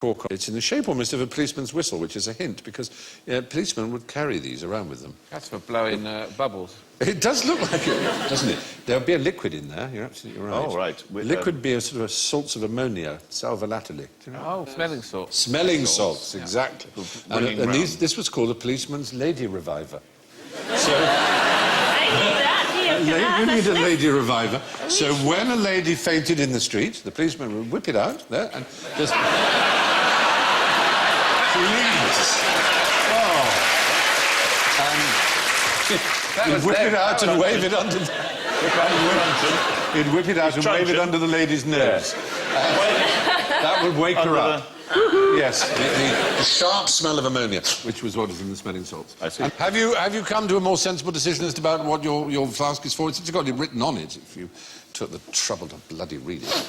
cork. It's in the shape almost of a policeman's whistle, which is a hint, because policemen would carry these around with them. That's for blowing bubbles. It does look like it, doesn't it? There'll be a liquid in there, you're absolutely right. Oh, right. With, liquid be a sort of salts of ammonia, sal volatile. You know? Oh, smelling salts. Smelling salts, exactly. Yeah. And this was called a policeman's lady reviver. So... We need a lady reviver. So when a lady fainted in the street, the policeman would whip it out there and just... Please. Oh. And he'd whip it out and wave it under... He'd whip it out and wave it under the lady's nose. That would wake her up. Yes, the sharp smell of ammonia, which was what was in the smelling salts. I see. And have you come to a more sensible decision as to about what your flask is for? It's got it written on it, if you took the trouble to bloody read it.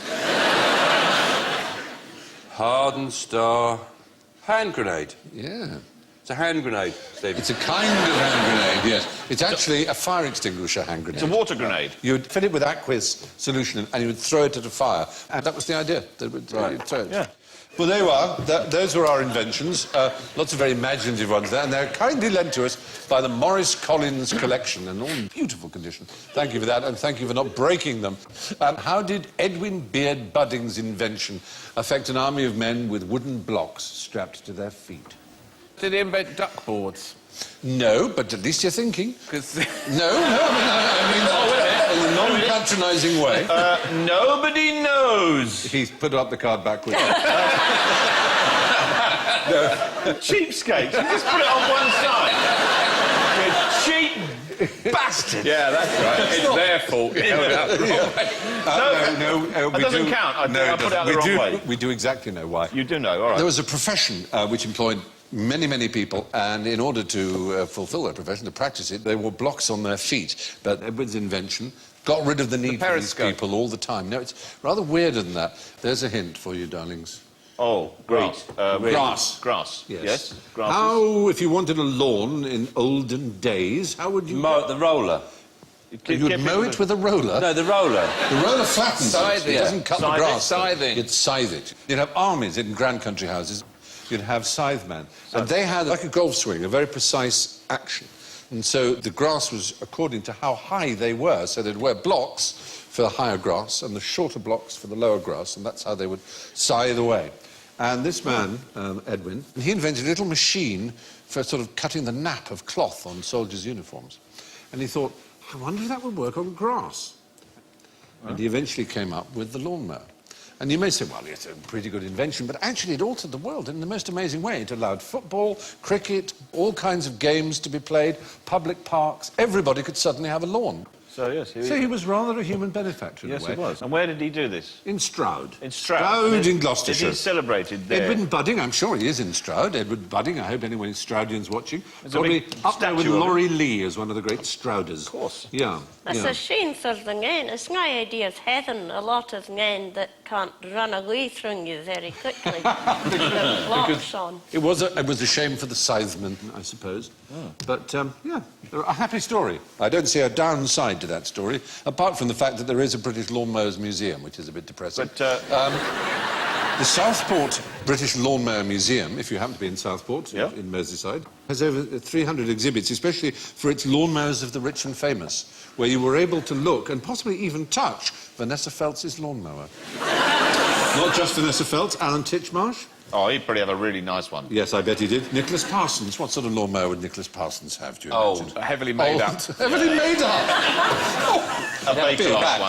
Hardened star hand grenade. Yeah. It's a hand grenade, Steve. It's a kind of hand grenade, yes. It's actually a fire extinguisher hand grenade. It's a water grenade. You would fill it with aqueous solution and you would throw it at a fire. And that was the idea. They would throw it. Yeah. Well, there you are. Those were our inventions. Lots of very imaginative ones there. And they're kindly lent to us by the Morris Collins collection and all in beautiful condition. Thank you for that, and thank you for not breaking them. How did Edwin Beard Budding's invention affect an army of men with wooden blocks strapped to their feet? Did he invent duck boards? No, but at least you're thinking. Because... No, I mean that in a non-patronising way. Nobody knows. He's put up the card backwards. No. Cheapskate. You just put it on one side. You cheap bastard. Yeah, that's right. It's their fault. No, it doesn't count. I put it out the wrong way. We do exactly know why. You do know, all right. There was a profession which employed many people, and in order to fulfil their profession, to practice it, they wore blocks on their feet. But Edward's invention got rid of the need for these people all the time. No, it's rather weirder than that. There's a hint for you, darlings. Oh, great. Grass. Grass. Yes. Grasses. How, if you wanted a lawn in olden days, how would you... Mow the roller. You would mow it with a roller? No, the roller. The roller flattens it. It doesn't cut the grass. Scything. You'd scythe it. You'd have armies in grand country houses. You'd have scythemen. And they had, like a golf swing, a very precise action. And so the grass was according to how high they were. So they'd wear blocks for the higher grass and the shorter blocks for the lower grass, and that's how they would scythe away. And this man, Edwin, he invented a little machine for sort of cutting the nap of cloth on soldiers' uniforms. And he thought, I wonder if that would work on grass. And he eventually came up with the lawnmower. And you may say, well, it's a pretty good invention, but actually it altered the world in the most amazing way. It allowed football, cricket, all kinds of games to be played, public parks. Everybody could suddenly have a lawn. So, yes. So he was rather a human benefactor in a way. Yes, he was. And where did he do this? In Stroud. In Stroud? In Gloucestershire. Is he celebrated there? Edwin Budding, I'm sure he is in Stroud. Edward Budding, I hope anyone in Stroudian's watching. There's Probably up there with Laurie Lee as one of the great Strouders. Of course. Yeah. It's a shame for the men. It's my idea of having a lot of men that can't run away from you very quickly. With their blocks on. It was a shame for the scythemen, I suppose. Oh. But, yeah, a happy story. I don't see a downside to that story, apart from the fact that there is a British Lawnmowers Museum, which is a bit depressing. But, the Southport British Lawnmower Museum, if you happen to be in Southport, in Merseyside, has over 300 exhibits, especially for its lawnmowers of the rich and famous, where you were able to look and possibly even touch Vanessa Feltz's lawnmower. Not just Vanessa Feltz, Alan Titchmarsh. Oh, he'd probably have a really nice one. Yes, I bet he did. Nicholas Parsons. What sort of lawnmower would Nicholas Parsons have, do you imagine? Old, heavily made up. Heavily made up! Oh, a Bakelite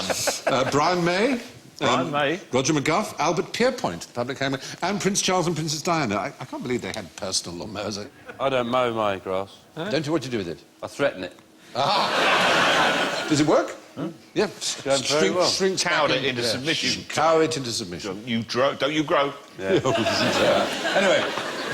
one. Brian May. Brian May. Roger McGuff, Albert Pierpoint, the public home, and Prince Charles and Princess Diana. I can't believe they had personal lawnmowers. I don't mow my grass. Don't you? What do you do with it? I threaten it. Ah! Does it work? Yeah. Very well. Cow it into submission. Cow it into submission. Don't you grow? Yeah. Anyway,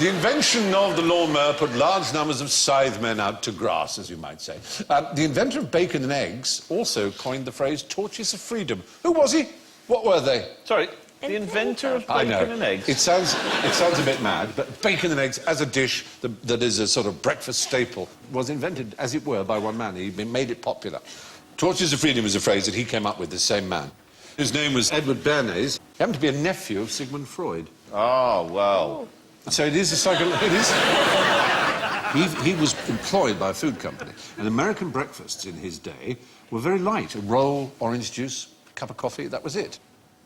the invention of the lawnmower put large numbers of scythemen out to grass, as you might say. The inventor of bacon and eggs also coined the phrase torches of freedom. Who was he? What were they? Sorry, the inventor of bacon and eggs? It sounds a bit mad, but bacon and eggs as a dish that is a sort of breakfast staple was invented, as it were, by one man. He made it popular. Torches of freedom is a phrase that he came up with, the same man. His name was Edward Bernays. He happened to be a nephew of Sigmund Freud. Oh, well. So it is a he was employed by a food company, and American breakfasts in his day were very light. A roll, orange juice, a cup of coffee, that was it.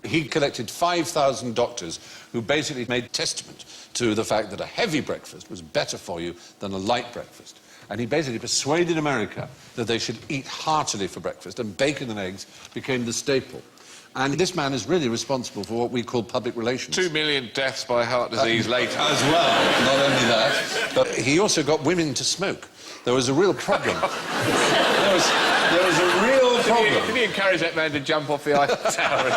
He collected 5,000 doctors who basically made testament to the fact that a heavy breakfast was better for you than a light breakfast. And he basically persuaded America that they should eat heartily for breakfast, and bacon and eggs became the staple. And this man is really responsible for what we call public relations. 2 million deaths by heart disease later. As well, not only that, but he also got women to smoke. There was a real problem. there was a real problem. Did he encourage that man to jump off the Eiffel Tower?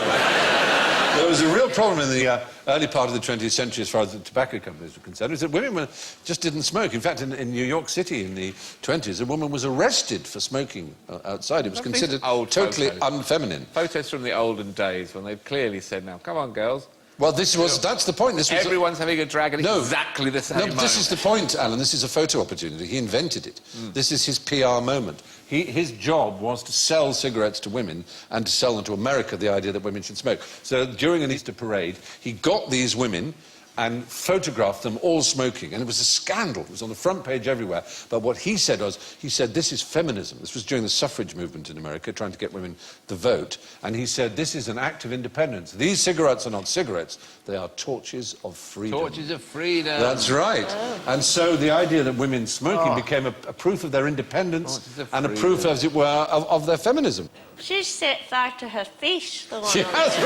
There was a real problem in the early part of the 20th century as far as the tobacco companies were concerned, is that women just didn't smoke. In fact, in New York City in the 20s, a woman was arrested for smoking outside. It was considered totally unfeminine. Photos from the olden days when they clearly said, now, come on, girls. Well, that's the point. Everyone's having a drag at exactly the same moment. This is the point, Alan. This is a photo opportunity. He invented it. This is his PR moment. His job was to sell cigarettes to women and to sell them to America the idea that women should smoke. So during an Easter parade, he got these women and photographed them all smoking. And it was a scandal. It was on the front page everywhere. But what he said was, this is feminism. This was during the suffrage movement in America, trying to get women to vote. And he said, this is an act of independence. These cigarettes are not cigarettes. They are torches of freedom. Torches of freedom. That's right. Oh. And so the idea that women smoking became a proof of their independence and a proof, as it were, of their feminism. She's set that to her face, the one. She has, she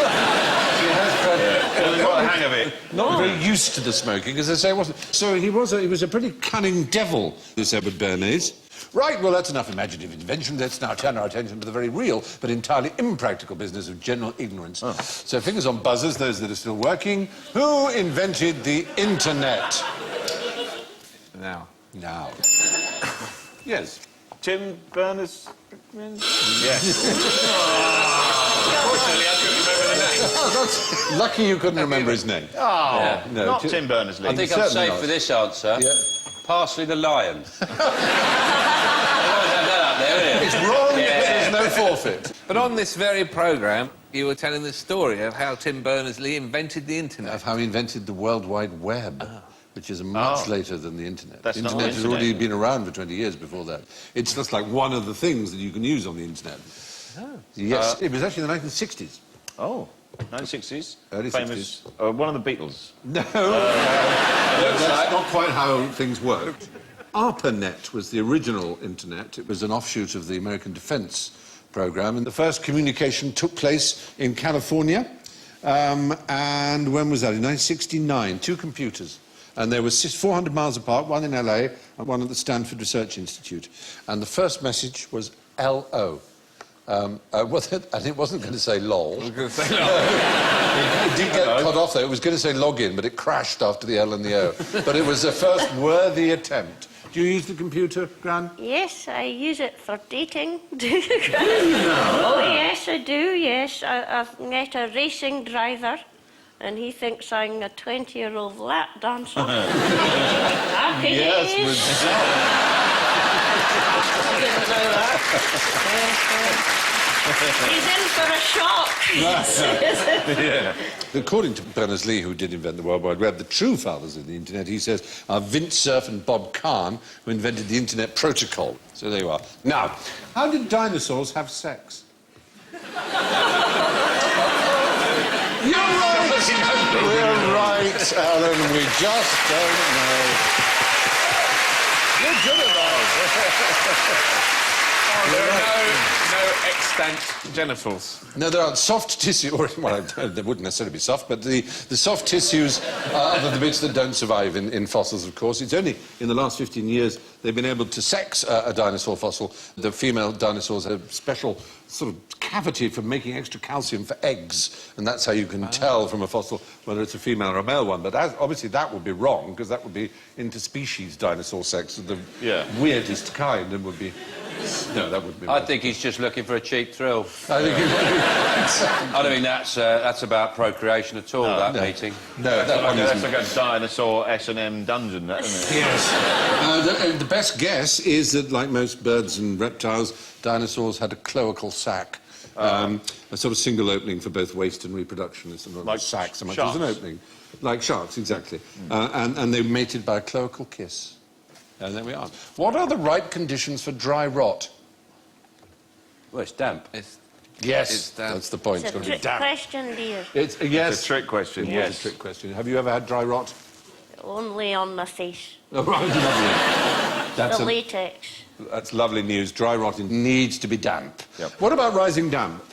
has got the hang of it. Not very used to the smoking, as I say, wasn't. So he was a pretty cunning devil, this Edward Bernays. Right, well, that's enough imaginative invention. Let's now turn our attention to the very real but entirely impractical business of general ignorance. Oh. So fingers on buzzers, those that are still working. Who invented the internet? Now. Yes. Tim Berners-Lee? Yes. Unfortunately, I couldn't remember the name. Oh, that's lucky you couldn't remember his name. Oh, yeah. No, not Tim Berners-Lee. I think I'm safe for this answer. Yeah. Parsley the lion. It's wrong, but there's no forfeit. But on this very programme, you were telling the story of how Tim Berners-Lee invented the internet. Of how he invented the World Wide Web. Which is much later than the internet. That's the internet has already been around for 20 years before that. It's just like one of the things that you can use on the internet. Oh. Yes, it was actually the 1960s. Oh, 1960s? Early famous, 60s. One of the Beatles. No, that's not quite how things worked. ARPANET was the original internet. It was an offshoot of the American Defense Program, and the first communication took place in California. And when was that? In 1969, 2 computers. And they were 400 miles apart, one in LA and one at the Stanford Research Institute. And the first message was LO. And it wasn't going to say LOL. I was going to say LOL. It did get cut off there. It was going to say login, but it crashed after the L and the O. But it was a first worthy attempt. Do you use the computer, Gran? Yes, I use it for dating. Do you, Gran? Oh, yes, I do, yes. I've met a racing driver. And he thinks I'm a 20-year-old lap dancer. Happy yes, days. I didn't know that. He's in for a shock. Yeah. According to Berners-Lee, who did invent the World Wide Web, the true fathers of the internet, he says, are Vint Cerf and Bob Kahn, who invented the internet protocol. So there you are. Now, how did dinosaurs have sex? You're right! We're right, Alan. We just don't know. You're good at that. There are no extant genitals. No, there are soft tissue, well, they wouldn't necessarily be soft, but the soft tissues are the bits that don't survive in fossils, of course. It's only in the last 15 years they've been able to sex a dinosaur fossil. The female dinosaurs have special sort of cavity for making extra calcium for eggs, and that's how you can tell from a fossil whether it's a female or a male one. But obviously that would be wrong, because that would be interspecies dinosaur sex of the weirdest kind, and would be... No, that wouldn't be right. I think he's just looking for a cheap thrill. I think I don't think that's about procreation at all, meeting. No, that's like a dinosaur S&M dungeon, that, isn't it? Yes. The best guess is that, like most birds and reptiles, dinosaurs had a cloacal sac. A sort of single opening for both waste and reproduction. It's not like a sac so much as an opening. Like sharks, exactly. And they mated by a cloacal kiss. And there we are. What are the right conditions for dry rot? Well, it's damp. Yes, It's damp. that's the point. It's a got to be trick damp. question, dear. It's, yes. It's a trick question, It was yes. a trick question. Have you ever had dry rot? Only on my face. Oh, right, lovely. The latex. That's lovely news. Dry rot needs to be damp. Yep. What about rising damp?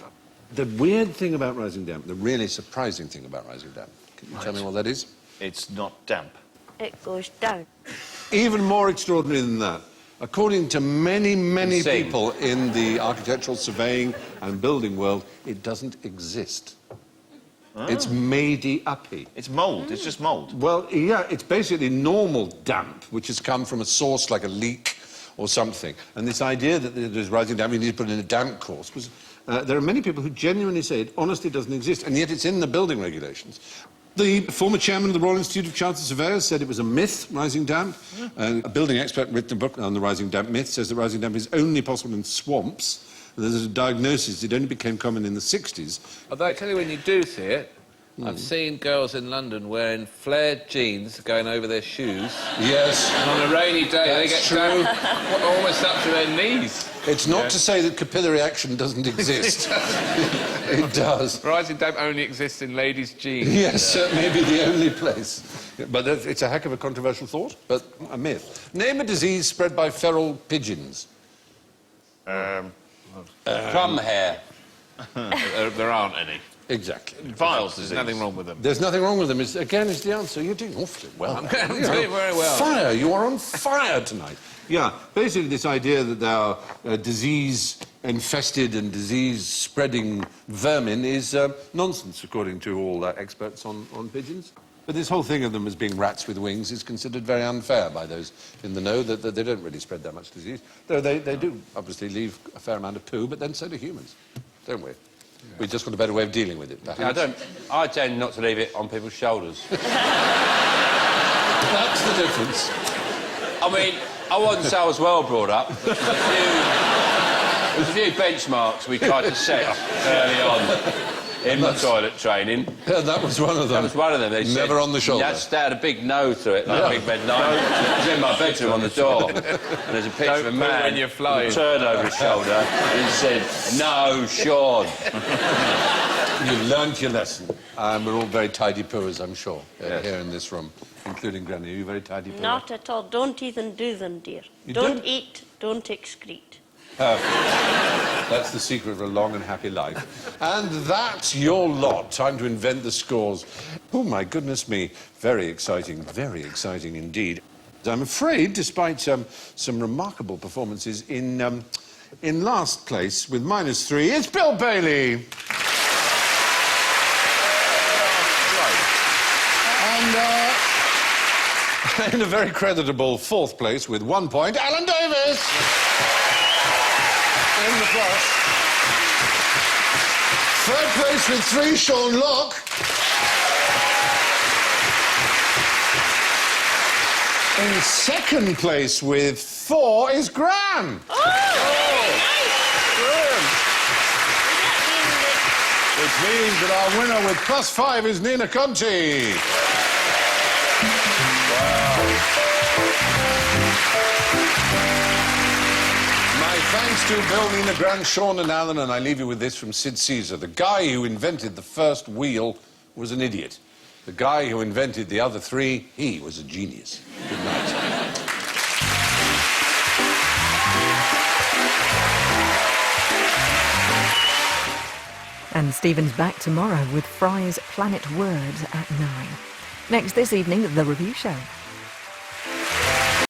The weird thing about rising damp, the really surprising thing about rising damp, can you tell me what that is? It's not damp. It goes down. Even more extraordinary than that. According to many, many Insane. people in the architectural, surveying and building world, it doesn't exist. It's made-uppy. It's mould. It's just mould. Well, yeah, it's basically normal damp, which has come from a source like a leak or something. And this idea that there's rising damp, you need to put in a damp course, was... there are many people who genuinely say it honestly doesn't exist, and yet it's in the building regulations. The former chairman of the Royal Institute of Chartered Surveyors said it was a myth, rising damp. And a building expert written a book on the rising damp myth says that rising damp is only possible in swamps. There's a diagnosis, it only became common in the 60s. Although I tell you, when you do see it, I've seen girls in London wearing flared jeans going over their shoes. Yes. And on a rainy day, they get That's true. down almost up to their knees. It's not to say that capillary action doesn't exist. It does. Rising damp only exists in ladies' jeans. Yes, maybe the only place. But it's a heck of a controversial thought, but a myth. Name a disease spread by feral pigeons. Plum hair. There aren't any. Exactly. Viles There's disease. nothing wrong with them. There's nothing wrong with them. Again, is the answer. You're doing awfully well. I'm doing very well. Fire. You are on fire tonight. Yeah, basically this idea that there are disease-infested and disease-spreading vermin is nonsense, according to all experts on pigeons. But this whole thing of them as being rats with wings is considered very unfair by those in the know, that they don't really spread that much disease. Though they do obviously leave a fair amount of poo, but then so do humans, don't we? Yeah. We've just got a better way of dealing with it, perhaps. I tend not to leave it on people's shoulders. That's the difference. I mean, I wasn't so as well brought up. But there's a few benchmarks we tried to set early on in my toilet training. Yeah, that was one of them. That was one of them. They said, never on the shoulder. They had a big no through it, like a big red line. It was in my bedroom on the door. And there's a picture of a man when you're flying. with a turd over his shoulder, and he said, "No, Sean." You learnt your lesson. We're all very tidy pooers, I'm sure, Yes. here in this room, including Granny. Are you very tidy pooer? Not at all. Don't even do them, dear. You Don't don't? eat, don't excrete. That's the secret of a long and happy life. And that's your lot. Time to invent the scores. Oh, my goodness me. Very exciting indeed. I'm afraid, despite some remarkable performances in last place with -3, it's Bill Bailey. And in a very creditable 4th place with 1 point, Alan Davis. In the plus. 3rd place with 3, Sean Locke. In 2nd place with 4 is Graham. Oh, nice. Graham. Which means that our winner with +5 is Nina Conti. Thanks to Bill, Nina, Grant, Sean and Alan, and I leave you with this from Sid Caesar. The guy who invented the first wheel was an idiot. The guy who invented the other 3, he was a genius. Good night. And Stephen's back tomorrow with Fry's Planet Words at 9. Next this evening, The Review Show.